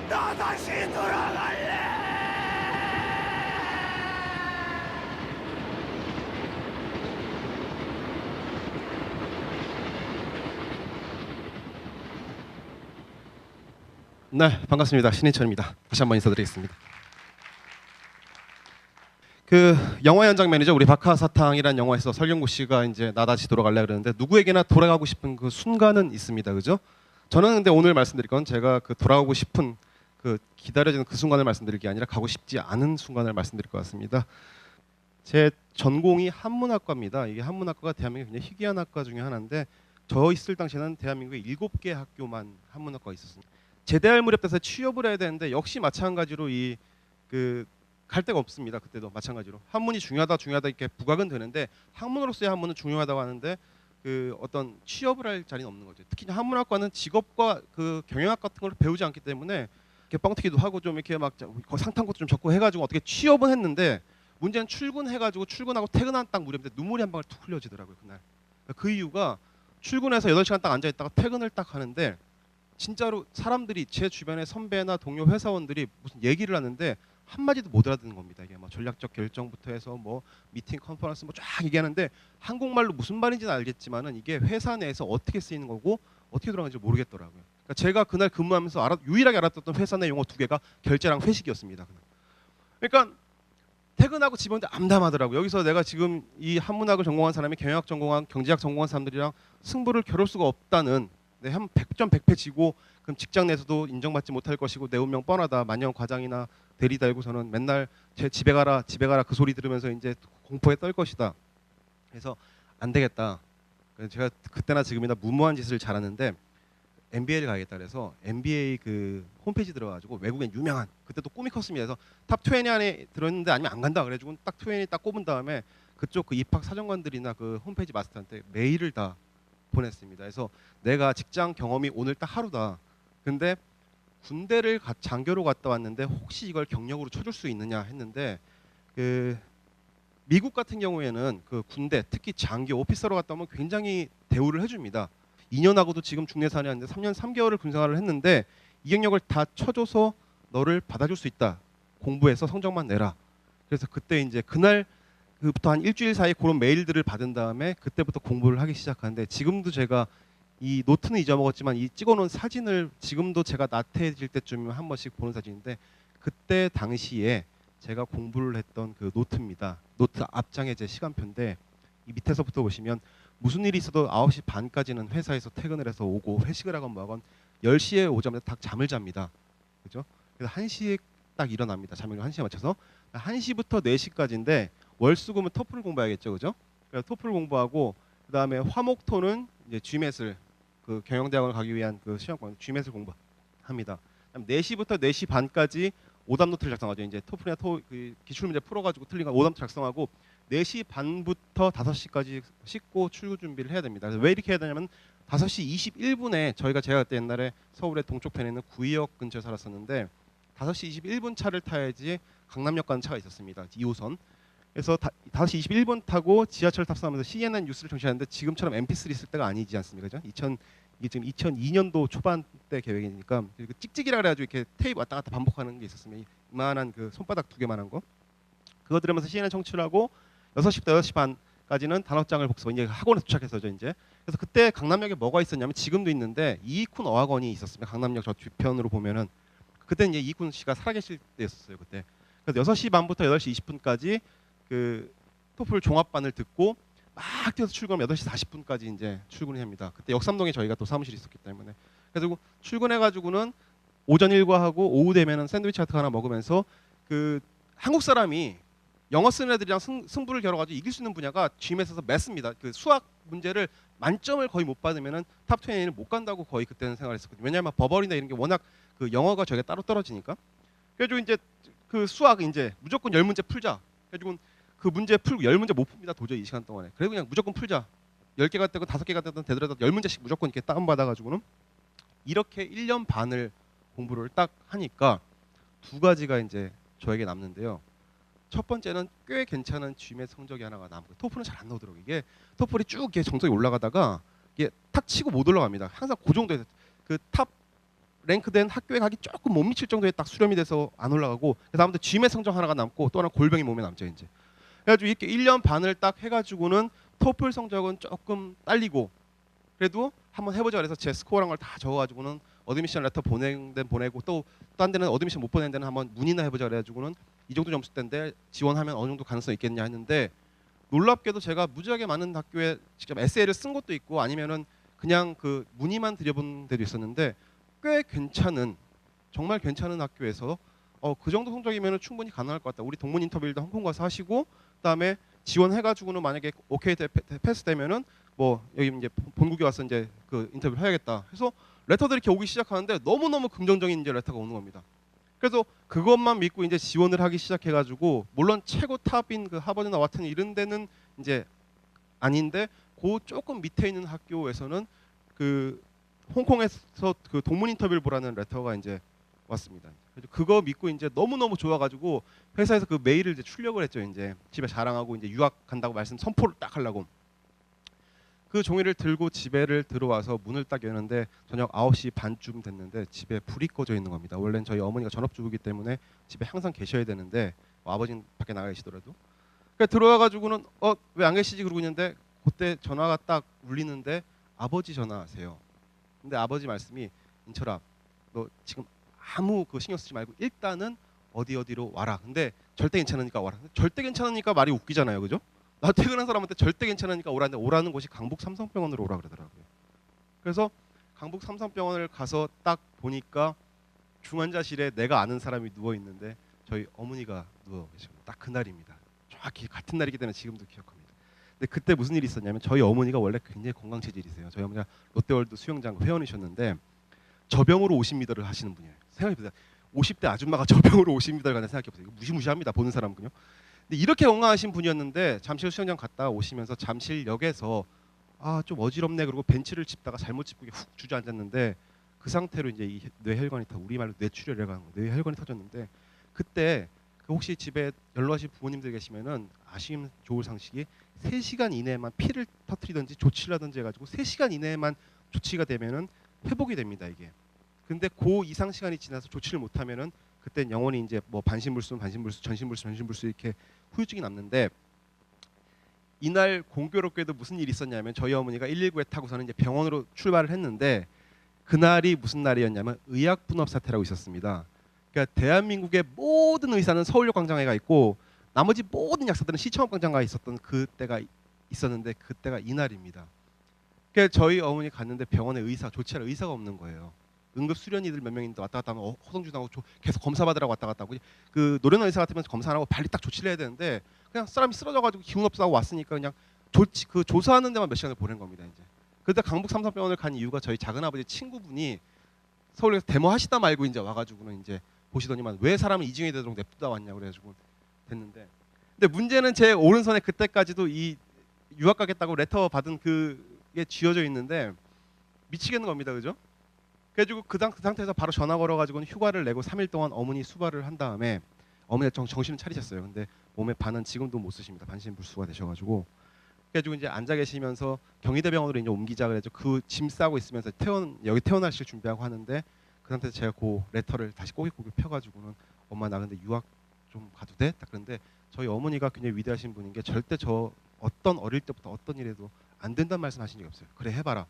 나 다시 돌아갈래. 네, 반갑습니다. 신인철입니다. 다시 한번 인사드리겠습니다. 그 영화 연장면이죠. 우리 박하사탕이라는 영화에서 설경구 씨가 이제 나 다시 돌아갈래 그러는데 누구에게나 돌아가고 싶은 그 순간은 있습니다. 그죠? 저는 근데 오늘 말씀드릴 건 제가 그 돌아가고 싶은 그 기다려지는 그 순간을 말씀드릴 게 아니라 가고 싶지 않은 순간을 말씀드릴 것 같습니다. 제 전공이 한문학과입니다. 이게 한문학과가 대한민국의 굉장히 희귀한 학과 중에 하나인데 저 있을 당시에는 대한민국에 7개 학교만 한문학과가 있었습니다. 제대할 무렵 돼서 취업을 해야 되는데 역시 마찬가지로 이 그 갈 데가 없습니다. 그때도 마찬가지로 한문이 중요하다 이렇게 부각은 되는데 학문으로서의 한문은 중요하다고 하는데 그 어떤 취업을 할 자리는 없는 거죠. 특히 한문학과는 직업과 그 경영학 같은 걸 배우지 않기 때문에 이렇게 뻥튀기도 하고 좀 이렇게 막 상탐것도 좀 적고 해가지고 어떻게 취업은 했는데 문제는 출근해가지고 출근하고 퇴근한 딱 무렵인데 눈물이 한 방울 툭 흘려지더라고요 그날. 그 이유가 출근해서 8시간 딱 앉아있다가 퇴근을 딱 하는데 진짜로 사람들이 제 주변의 선배나 동료 회사원들이 무슨 얘기를 하는데 한마디도 못 알아듣는 겁니다. 이게 뭐 전략적 결정부터 해서 뭐 미팅 컨퍼런스 뭐 쫙 얘기하는데 한국말로 무슨 말인지는 알겠지만은 이게 회사 내에서 어떻게 쓰이는 거고 어떻게 돌아가는지 모르겠더라고요. 그러니까 제가 그날 근무하면서 유일하게 알았던 회사 내 용어 2개가 결제랑 회식이었습니다. 그러니까 퇴근하고 집에 오는데 암담하더라고요. 여기서 내가 지금 이 한문학을 전공한 사람이 경영학 전공한 경제학 전공한 사람들이랑 승부를 겨룰 수가 없다는 한 100점 100패 지고 그럼 직장 내에서도 인정받지 못할 것이고 내 운명 뻔하다. 만년 과장이나 대리 달고서는 맨날 제 집에 가라 그 소리 들으면서 이제 공포에 떨 것이다. 그래서 안 되겠다. 그래서 제가 그때나 지금이나 무모한 짓을 잘하는데 MBA를 가겠다 그래서 MBA 그 홈페이지 들어가지고 외국엔 유명한 그때도 꿈이 컸습니다. 그래서 탑 20 안에 들었는데 아니면 안 간다 그래가지고 딱 20 딱 꼽은 다음에 그쪽 그 입학 사정관들이나 그 홈페이지 마스터한테 메일을 다 보냈습니다. 그래서 내가 직장 경험이 오늘 딱 하루다. 근데 군대를 장교로 갔다 왔는데 혹시 이걸 경력으로 쳐줄 수 있느냐 했는데 그 미국 같은 경우에는 그 군대 특히 장교 오피서로 갔다 오면 굉장히 대우를 해줍니다. 2년하고도 지금 중대사관이 왔는데 3년 3개월을 군생활을 했는데 이 경력을 다 쳐줘서 너를 받아줄 수 있다. 공부해서 성적만 내라. 그래서 그때 이제 그날부터 한 일주일 사이에 그런 메일들을 받은 다음에 그때부터 공부를 하기 시작하는데 지금도 제가 이 노트는 잊어먹었지만 이 찍어놓은 사진을 지금도 제가 나태해질 때쯤 한 번씩 보는 사진인데 그때 당시에 제가 공부를 했던 그 노트입니다. 노트 앞장에 제 시간표인데 이 밑에서부터 보시면 무슨 일이 있어도 9시 반까지는 회사에서 퇴근을 해서 오고 회식을 하건 뭐하건 10시에 오자마자 딱 잠을 잡니다. 그죠? 그래서 1시에 딱 일어납니다. 잠을 1시에 맞춰서 1시부터 4시까지인데 월수금은 토플 공부해야겠죠. 그죠? 그래서 토플 공부하고 그다음에 화목토는 이제 GMAT을 그 경영대학원을 가기 위한 그 시험권 GMAT을 공부합니다. 그다음 4시부터 4시 반까지 오답 노트를 작성하죠. 이제 토플이나 그 기출 문제 풀어가지고 틀린 거 오답 작성하고 4시 반부터 5시까지 씻고 출근 준비를 해야 됩니다. 그래서 왜 이렇게 해야 되냐면 5시 21분에 제가 그때 옛날에 서울의 동쪽편에 있는 구의역 근처에 살았었는데 5시 21분 차를 타야지 강남역 가는 차가 있었습니다. 2호선. 그래서 5시 21분 타고 지하철 탑승하면서 CNN 뉴스를 청취하는데 지금처럼 MP3 쓸 때가 아니지 않습니까? 그죠? 이게 지금 2002년도 초반 때 계획이니까 그리고 찍찍이라 그래가지고 이렇게 테이프 왔다 갔다 반복하는 게 있었습니다. 이만한 그 손바닥 2개만한 거. 그거 들으면서 CNN 청취를 하고 6시부터 6시 반까지는 단어장을 복습. 이제 학원에 도착해서죠 이제. 그래서 그때 강남역에 뭐가 있었냐면 지금도 있는데 이익훈 어학원이 있었습니다. 강남역 저 뒤편으로 보면은 그때 이제 이익훈 씨가 살아계실 때였어요 그때. 그래서 6시 반부터 8시 20분까지 그 토플 종합반을 듣고 막 뛰어서 출근하면 8시 40분까지 이제 출근을 합니다. 그때 역삼동에 저희가 또 사무실이 있었기 때문에. 그래서 출근해가지고는 오전 일과하고 오후 되면은 샌드위치 같은 거 하나 먹으면서 그 한국 사람이 영어 쓰는 애들이랑 승부를 겨뤄가지고 이길 수 있는 분야가 GMAT에서 매스입니다. 그 수학 문제를 만점을 거의 못 받으면은 탑 20는 못 간다고 거의 그때는 생각했었거든요. 왜냐하면 버벌이나 이런 게 워낙 그 영어가 저게 따로 떨어지니까. 그래가지고 이제 그 수학 이제 무조건 10문제 풀자. 그래가지고 그 문제 풀고 10문제 못 풉니다. 도저히 이 시간 동안에. 그래서 그냥 무조건 풀자. 10개가 되든 5개가 되든 되더라도 10문제씩 무조건 이렇게 다운받아가지고는 이렇게 1년 반을 공부를 딱 하니까 두 가지가 이제 저에게 남는데요. 첫 번째는 꽤 괜찮은 GMAT 성적이 하나가 남고 토플은 잘 안 나오더라고요. 이게 토플이 쭉 이렇게 정석이 올라가다가 이게 탁 치고 못 올라갑니다. 항상 그 정도에서 그 탑 랭크된 학교에 가기 조금 못 미칠 정도에 딱 수렴이 돼서 안 올라가고 그래서 아무튼 GMAT 성적 하나가 남고 또 하나 골병이 몸에 남죠 이제. 그래가지고 이렇게 1년 반을 딱 해가지고는 토플 성적은 조금 딸리고 그래도 한번 해보자 그래서 제 스코어란 걸 다 적어가지고는 어드미션 레터 보낸 데는 보내고 또 딴 데는 어드미션 못 보낸 데는 한번 문의나 해보자 그래가지고는 이 정도 점수대인데 지원하면 어느 정도 가능성이 있겠냐 했는데 놀랍게도 제가 무지하게 많은 학교에 직접 에세이를 쓴 것도 있고 아니면은 그냥 그 문의만 드려본 데도 있었는데 꽤 괜찮은 정말 괜찮은 학교에서 그 정도 성적이면 충분히 가능할 것 같다. 우리 동문 인터뷰도 홍콩 가서 하시고 그다음에 지원해가지고는 만약에 오케이 패스 되면은 뭐 여기 이제 본국에 와서 이제 그 인터뷰를 해야겠다. 해서 레터들이 이렇게 오기 시작하는데 너무너무 긍정적인 이제 레터가 오는 겁니다. 그래서 그것만 믿고 이제 지원을 하기 시작해가지고 물론 최고 탑인 그 하버드나 와튼 이런 데는 이제 아닌데 그 조금 밑에 있는 학교에서는 그 홍콩에서 그 동문 인터뷰를 보라는 레터가 이제 왔습니다. 그래서 그거 믿고 이제 너무너무 좋아가지고 회사에서 그 메일을 이제 출력을 했죠. 이제 집에 자랑하고 이제 유학 간다고 말씀 선포를 딱 하려고. 그 종이를 들고 집에를 들어와서 문을 딱 여는데 저녁 9시 반쯤 됐는데 집에 불이 꺼져 있는 겁니다. 원래는 저희 어머니가 전업주부이기 때문에 집에 항상 계셔야 되는데 아버지는 밖에 나가 계시더라도 그러니까 들어와가지고는 왜 안 계시지 그러고 있는데 그때 전화가 딱 울리는데 아버지 전화하세요. 근데 아버지 말씀이 인철아 너 지금 아무 그 신경 쓰지 말고 일단은 어디로 와라. 근데 절대 괜찮으니까 와라. 절대 괜찮으니까 말이 웃기잖아요, 그죠? 나 퇴근한 사람한테 절대 괜찮으니까 오라는데 오라는 곳이 강북 삼성병원으로 오라 그러더라고요. 그래서 강북 삼성병원을 가서 딱 보니까 중환자실에 내가 아는 사람이 누워 있는데 저희 어머니가 누워 계시고 딱 그날입니다. 정확히 같은 날이기 때문에 지금도 기억합니다. 근데 그때 무슨 일이 있었냐면 저희 어머니가 원래 굉장히 건강 체질이세요. 저희 어머니가 롯데월드 수영장 회원이셨는데 저병으로 50m를 하시는 분이에요. 생각해보세요. 50대 아줌마가 저병으로 50m를 가는 생각해보세요. 이거 무시무시합니다. 보는 사람은요. 근데 이렇게 건강하신 분이었는데 잠실 수영장 갔다 오시면서 잠실역에서 좀 어지럽네 그러고 벤치를 짚다가 잘못 짚고 훅 주저앉았는데 그 상태로 이제 이 뇌혈관이 우리말로 뇌출혈이라고 하는 거예요. 뇌혈관이 터졌는데 그때 그 혹시 집에 연로하신 부모님들 계시면은 아시면 좋을 상식이 3시간 이내에만 피를 터뜨리든지 조치를 하든지 해가지고 3시간 이내에만 조치가 되면은 회복이 됩니다 이게. 근데 그 이상 시간이 지나서 조치를 못하면은 그때 영원히 이제 뭐 반신불수, 전신불수 이렇게 후유증이 남는데 이날 공교롭게도 무슨 일이 있었냐면 저희 어머니가 119에 타고서는 이제 병원으로 출발을 했는데 그날이 무슨 날이었냐면 의학 분업 사태라고 있었습니다. 그러니까 대한민국의 모든 의사는 서울역 광장에 가 있고 나머지 모든 약사들은 시청역 광장에 있었던 그때가 있었는데 그때가 이날입니다. 그러니까 저희 어머니 갔는데 병원에 조치할 의사가 없는 거예요. 응급 수련이들 몇 명인데 왔다 갔다 하면 허송주하고 계속 검사 받으라고 왔다 갔다 하고 그 노련한 의사 같으면 검사 안 하고 빨리 딱 조치를 해야 되는데 그냥 사람이 쓰러져가지고 기운 없다고 왔으니까 그냥 조사하는 데만 몇 시간을 보낸 겁니다 이제. 그때 강북 삼성병원을 간 이유가 저희 작은 아버지 친구분이 서울에서 데모하시다 말고 이제 와가지고는 이제 보시더니만 왜 사람을 이중이 되도록 냅두다 왔냐 그래가지고 됐는데 근데 문제는 제 오른손에 그때까지도 이 유학 가겠다고 레터 받은 그게 쥐어져 있는데 미치겠는 겁니다 그죠? 그래가지고 그 상태에서 바로 전화 걸어가지고 휴가를 내고 3일 동안 어머니 수발을 한 다음에 어머니가 정신을 차리셨어요. 근데 몸에 반은 지금도 못 쓰십니다. 반신불수가 되셔가지고 그래가지고 이제 앉아 계시면서 경희대병원으로 이제 옮기자 그래서 그 짐 싸고 있으면서 여기 태어나실 준비하고 하는데 그 상태에서 제가 그 레터를 다시 꼬깃꼬깃 펴가지고는 엄마 나 근데 유학 좀 가도 돼? 딱 그런데 저희 어머니가 굉장히 위대하신 분인 게 절대 저 어릴 때부터 어떤 일에도 안 된다는 말씀 하신 적이 없어요. 그래 해봐라.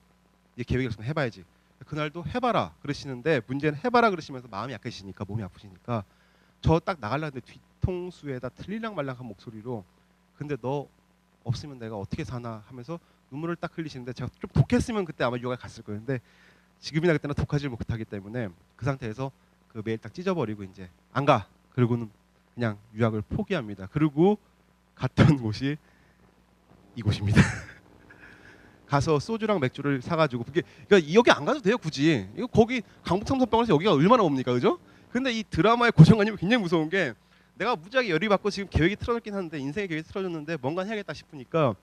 이게 계획이 있으면 해봐야지. 그날도 해봐라 그러시는데 문제는 해봐라 그러시면서 마음이 약해지니까 몸이 아프시니까 저 딱 나가려는데 뒤통수에다 틀리랑 말랑한 목소리로 근데 너 없으면 내가 어떻게 사나 하면서 눈물을 딱 흘리시는데 제가 좀 독했으면 그때 아마 유학에 갔을 거예요. 근데 지금이나 그때는 독하지 못하기 때문에 그 상태에서 그 메일 딱 찢어버리고 이제 안 가. 그리고는 그냥 유학을 포기합니다. 그리고 갔던 곳이 이곳입니다. 가서 소주랑 맥주를 사가지고 그러니까 여기 안 가도 돼요 굳이. 이거 거기 강북 삼성병원에서 여기가 얼마나 옵니까 그죠? 근데 이 드라마의 고정관념이 굉장히 무서운 게 내가 무지하게 열이 받고 지금 계획이 틀어졌긴 하는데 인생의 계획이 틀어졌는데 뭔가 해야겠다 싶으니까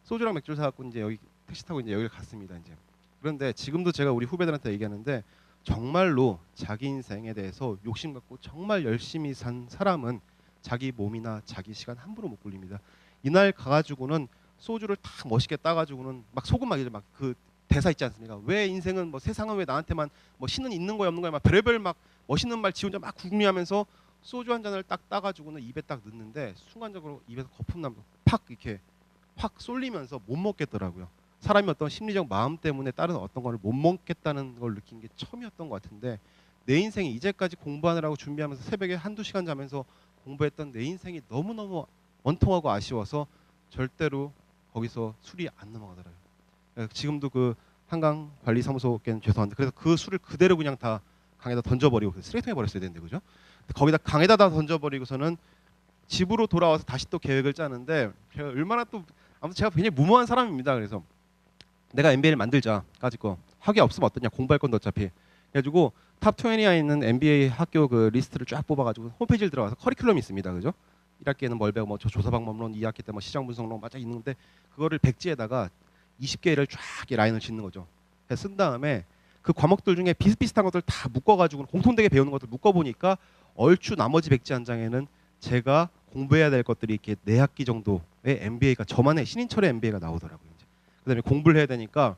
소주랑 맥주를 사갖고 이제 여기 택시 타고 이제 여기를 갔습니다 이제. 그런데 지금도 제가 우리 후배들한테 얘기하는데 정말로 자기 인생에 대해서 욕심 갖고 정말 열심히 산 사람은 자기 몸이나 자기 시간 함부로 못 굴립니다. 이날 가가지고는 소주를 딱 멋있게 따가지고는 막 소금 막 그 대사 있지 않습니까? 왜 인생은 뭐 세상은 왜 나한테만 뭐 신은 있는 거야 없는 거야 막 별의별 막 멋있는 말 지 혼자 막 궁리하면서 소주 한 잔을 딱 따가지고는 입에 딱 넣는데 순간적으로 입에서 거품 나면서 팍 이렇게 확 쏠리면서 못 먹겠더라고요. 사람이 어떤 심리적 마음 때문에 다른 어떤 거를 못 먹겠다는 걸 느낀 게 처음이었던 것 같은데 내 인생이 이제까지 공부하느라고 준비하면서 새벽에 한두 시간 자면서 공부했던 내 인생이 너무너무 원통하고 아쉬워서 절대로 거기서 술이 안 넘어가더라고요. 지금도 그 한강관리사무소께는 죄송한데 그래서 그 술을 그대로 그냥 다 강에다 던져버리고 쓰레기통에 버렸어야 되는데 그죠? 거기다 강에다 다 던져버리고서는 집으로 돌아와서 다시 또 계획을 짜는데 제가 얼마나 또 아무튼 제가 굉장히 무모한 사람입니다. 그래서 내가 MBA를 만들자까지 거 학위 없으면 어떠냐 공부할 건데 어차피 그래가지고 탑 20에 있는 MBA 학교 그 리스트를 쫙 뽑아가지고 홈페이지를 들어가서 커리큘럼이 있습니다. 그죠? 1학기에는 뭘 배우고 뭐 조사 방법론 2학기 때 뭐 시장 분석론 맞아 있는데 그거를 백지에다가 20개를 쫙 라인을 짓는 거죠. 쓴 다음에 그 과목들 중에 비슷비슷한 것들 다 묶어가지고 공통되게 배우는 것들 묶어보니까 얼추 나머지 백지 한 장에는 제가 공부해야 될 것들이 이렇게 4학기 정도의 MBA가 저만의 신인철의 MBA가 나오더라고요. 이제. 그다음에 공부를 해야 되니까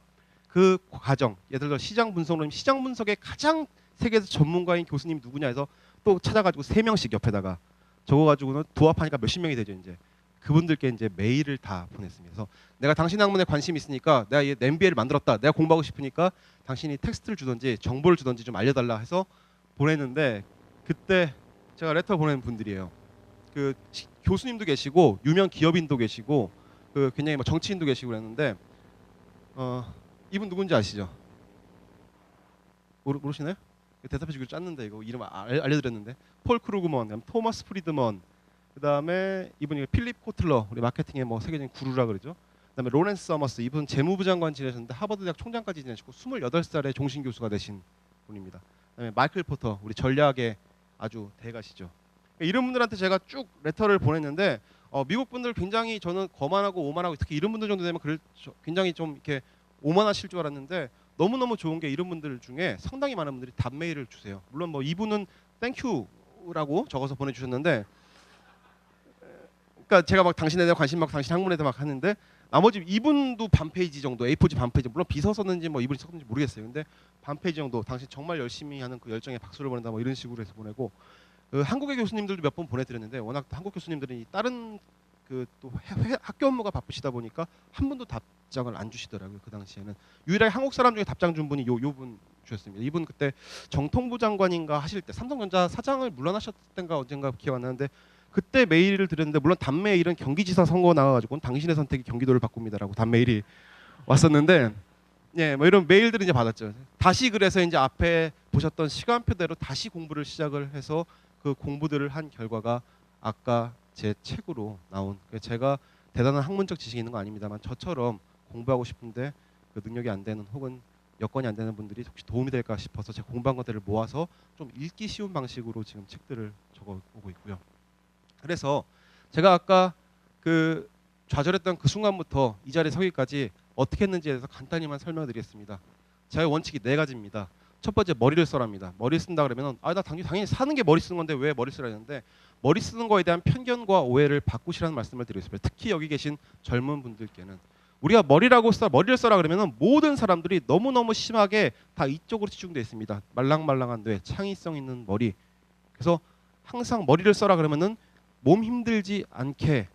그 과정, 예를 들어 시장 분석론, 시장 분석의 가장 세계에서 전문가인 교수님 누구냐 해서 또 찾아가지고 3명씩 옆에다가 적어가지고는 도합하니까 몇십 명이 되죠. 이제 그분들께 이제 메일을 다 보냈습니다. 그래서 내가 당신 학문에 관심이 있으니까 내가 이 MBA를 만들었다. 내가 공부하고 싶으니까 당신이 텍스트를 주든지 정보를 주든지 좀 알려달라 해서 보냈는데 그때 제가 레터 보낸 분들이에요. 그 교수님도 계시고 유명 기업인도 계시고 그 굉장히 뭐 정치인도 계시고 그랬는데 이분 누군지 아시죠? 모르시나요? 대답해 주기로 짰는데 이거 이름 알려드렸는데 폴 크루그먼, 토머스 프리드먼, 그다음에 이분이 필립 코틀러 우리 마케팅의 뭐 세계적인 구루라 그러죠. 그다음에 로렌스 서머스 이분 재무부 장관 지내셨는데 하버드 대학 총장까지 지내시고 28살에 종신 교수가 되신 분입니다. 그다음에 마이클 포터 우리 전략의 아주 대가시죠. 이런 분들한테 제가 쭉 레터를 보냈는데 미국 분들 굉장히 저는 거만하고 오만하고 특히 이런 분들 정도 되면 굉장히 좀 이렇게 오만하실 줄 알았는데 너무너무 좋은 게 이런 분들 중에 상당히 많은 분들이 답메일을 주세요. 물론 뭐 이분은 땡큐라고 적어서 보내주셨는데 그러니까 제가 막 당신에 대한 관심 막 당신 학문에 대해 막 하는데 나머지 이분도 반 페이지 정도 A4지 반 페이지 물론 비서 썼는지 뭐 이분이 썼는지 모르겠어요. 근데 반 페이지 정도 당신 정말 열심히 하는 그 열정에 박수를 보낸다 뭐 이런 식으로 해서 보내고 한국의 교수님들도 몇 번 보내드렸는데 워낙 한국 교수님들이 다른 그 또 학교 업무가 바쁘시다 보니까 한 분도 답장을 안 주시더라고요. 그 당시에는 유일하게 한국 사람 중에 답장 준 분이 요분 주셨습니다. 이분 그때 정통부 장관인가 하실 때 삼성전자 사장을 물러나셨을 때인가 언젠가 기억 안 나는데 그때 메일을 드렸는데 물론 답메일은 경기지사 선거 나와가지고는 당신의 선택이 경기도를 바꿉니다라고 답메일이 왔었는데 예, 뭐 이런 메일들을 이제 받았죠. 다시 그래서 이제 앞에 보셨던 시간표대로 다시 공부를 시작을 해서 그 공부들을 한 결과가 아까 제 책으로 나온 제가 대단한 학문적 지식이 있는 거 아닙니다만 저처럼 공부하고 싶은데 그 능력이 안 되는 혹은 여건이 안 되는 분들이 혹시 도움이 될까 싶어서 제가 공부한 것들을 모아서 좀 읽기 쉬운 방식으로 지금 책들을 적어오고 있고요. 그래서 제가 아까 그 좌절했던 그 순간부터 이 자리에 서기까지 어떻게 했는지에 대해서 간단히만 설명드리겠습니다. 저의 원칙이 4가지입니다. 첫 번째 머리를 써랍니다. 머리 쓴다 그러면 나 당연히 사는 게 머리 쓰는 건데 왜 머리 쓰라 했는데 머리 쓰는 거에 대한 편견과 오해를 바꾸시라는 말씀을 드리겠습니다. 특히 여기 계신 젊은 분들께는 우리가 머리를 써라 그러면 모든 사람들이 너무너무 심하게 다 이쪽으로 치중되어 있습니다. 말랑말랑한 뇌, 창의성 있는 머리. 그래서 항상 머리를 써라 그러면은 몸 힘들지 않게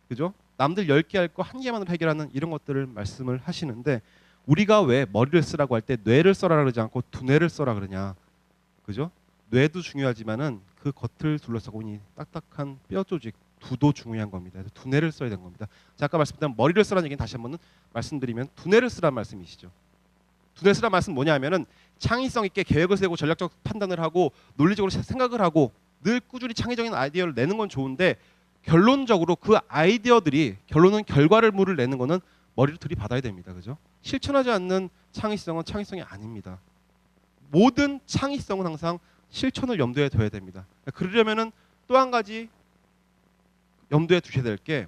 그죠? 남들 10개 할 거 1개만으로 해결하는 이런 것들을 말씀을 하시는데 우리가 왜 머리를 쓰라고 할 때 뇌를 써라 그러지 않고 두뇌를 써라 그러냐. 그죠? 뇌도 중요하지만은 그 겉을 둘러싸고 있는 딱딱한 뼈 조직 두도 중요한 겁니다. 그래서 두뇌를 써야 되는 겁니다. 제가 아까 말씀드린 머리를 쓰라는 얘기는 다시 한번 말씀드리면 두뇌를 쓰라는 말씀이시죠. 두뇌 쓰라는 말씀은 뭐냐면은 창의성 있게 계획을 세우고 전략적 판단을 하고 논리적으로 생각을 하고 늘 꾸준히 창의적인 아이디어를 내는 건 좋은데 결론적으로 그 아이디어들이 결론은 결과물을 내는 거는 머리를 들이받아야 됩니다. 그죠? 실천하지 않는 창의성은 창의성이 아닙니다. 모든 창의성은 항상 실천을 염두에 둬야 됩니다. 그러려면은 또 한 가지 염두에 두셔야 될 게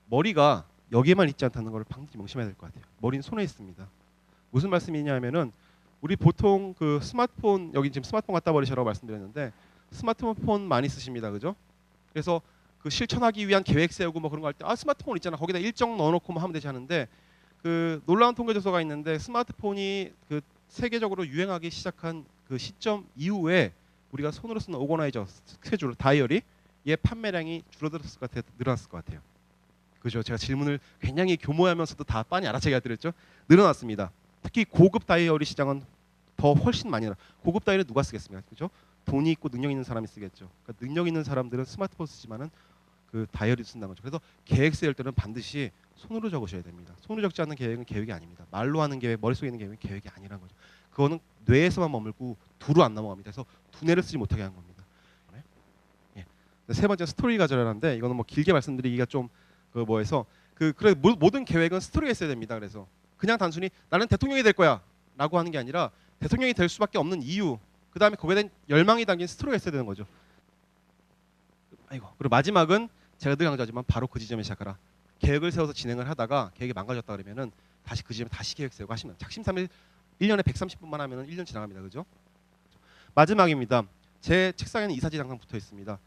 머리가 여기에만 있지 않다는 걸 반드시 명심해야 될 것 같아요. 머리는 손에 있습니다. 무슨 말씀이냐면은 우리 보통 그 스마트폰 여기 지금 스마트폰 갖다 버리시라고 말씀드렸는데 스마트폰 많이 쓰십니다. 그죠? 그래서 그 실천하기 위한 계획 세우고 뭐 그런 거 할 때 스마트폰 있잖아. 거기다 일정 넣어놓고 뭐 하면 되지 하는데 그 놀라운 통계 조사가 있는데 스마트폰이 그 세계적으로 유행하기 시작한 그 시점 이후에 우리가 손으로 쓰는 오거나이저, 스케줄, 다이어리 얘 판매량이 줄어들었을 것 같아요. 늘어났을 것 같아요. 그죠? 제가 질문을 굉장히 교모하면서도 다 빤히 알아차게 해드렸죠. 늘어났습니다. 특히 고급 다이어리 시장은 더 훨씬 많이 늘어. 고급 다이어리 누가 쓰겠습니까? 그죠? 돈이 있고 능력 있는 사람이 쓰겠죠. 그러니까 능력 있는 사람들은 스마트폰 쓰지만은 그 다이어리 쓴다는 거죠. 그래서 계획 세울 때는 반드시 손으로 적으셔야 됩니다. 손으로 적지 않는 계획은 계획이 아닙니다. 말로 하는 계획, 머릿속에 있는 계획은 계획이 아니라는 거죠. 그거는 뇌에서만 머물고 두루 안 넘어갑니다. 그래서 두뇌를 쓰지 못하게 하는 겁니다. 예. 세 번째 스토리 가져라는데 이거는 뭐 길게 말씀드리기가 좀 그 뭐해서 그래 모든 계획은 스토리가 있어야 됩니다. 그래서 그냥 단순히 나는 대통령이 될 거야라고 하는 게 아니라 대통령이 될 수밖에 없는 이유, 그 다음에 거기에 대한 열망이 담긴 스토리가 있어야 되는 거죠. 아이고. 그리고 마지막은 제가 늘 강조하지만 바로 그 지점에 시작하라. 계획을 세워서 진행을 하다가 계획이 망가졌다 그러면은 다시 그 지점에 다시 계획 세우고 하시면 작심삼일 1년에 130분만 하면은 1년 지나갑니다. 그죠? 마지막입니다. 제 책상에는 이 사진이 항상 붙어 있습니다.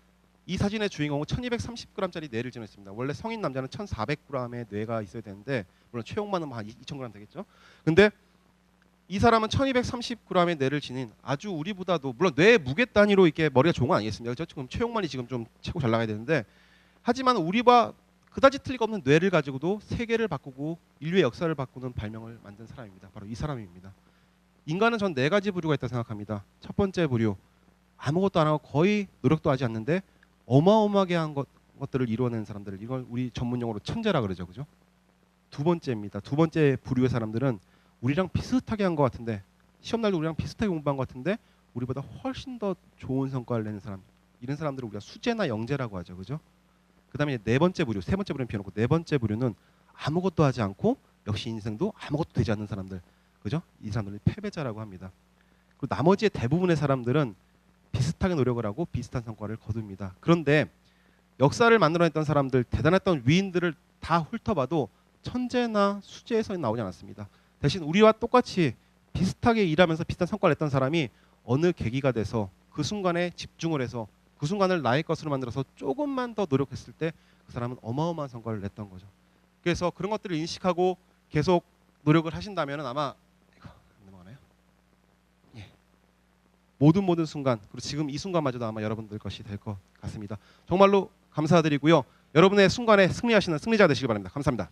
이 사진의 주인공은 1230g짜리 뇌를 지녔습니다 원래 성인 남자는 1400g의 뇌가 있어야 되는데 물론 최홍만은 한 2000g 되겠죠. 근데 이 사람은 1230g의 뇌를 지닌 아주 우리보다도 물론 뇌 무게 단위로 이렇게 머리가 좋은 건 아니겠습니까? 그렇죠? 지금 최홍만이 지금 좀 최고 잘 나가야 되는데 하지만 우리와 그다지 틀리가 없는 뇌를 가지고도 세계를 바꾸고 인류의 역사를 바꾸는 발명을 만든 사람입니다. 바로 이 사람입니다. 인간은 전 네 가지 부류가 있다고 생각합니다. 첫 번째 부류, 아무것도 안 하고 거의 노력도 하지 않는데 어마어마하게 한 것들을 이루어낸 사람들, 이걸 우리 전문 용어로 천재라 그러죠. 그죠? 두 번째입니다. 두 번째 부류의 사람들은 우리랑 비슷하게 한 것 같은데 시험날도 우리랑 비슷하게 공부한 것 같은데 우리보다 훨씬 더 좋은 성과를 내는 사람, 이런 사람들을 우리가 수재나 영재라고 하죠. 그죠? 그 다음에 네 번째 부류, 세 번째 부류는 비워놓고 네 번째 부류는 아무것도 하지 않고 역시 인생도 아무것도 되지 않는 사람들, 그죠? 이 사람들을 패배자라고 합니다. 그리고 나머지 대부분의 사람들은 비슷하게 노력을 하고 비슷한 성과를 거둡니다. 그런데 역사를 만들어냈던 사람들, 대단했던 위인들을 다 훑어봐도 천재나 수재에서 나오지 않았습니다. 대신 우리와 똑같이 비슷하게 일하면서 비슷한 성과를 냈던 사람이 어느 계기가 돼서 그 순간에 집중을 해서 그 순간을 나의 것으로 만들어서 조금만 더 노력했을 때 그 사람은 어마어마한 성과를 냈던 거죠. 그래서 그런 것들을 인식하고 계속 노력을 하신다면 아마 이거 넘어가나요? 예. 모든 순간, 그리고 지금 이 순간마저도 아마 여러분들 것이 될 것 같습니다. 정말로 감사드리고요. 여러분의 순간에 승리하시는 승리자 되시길 바랍니다. 감사합니다.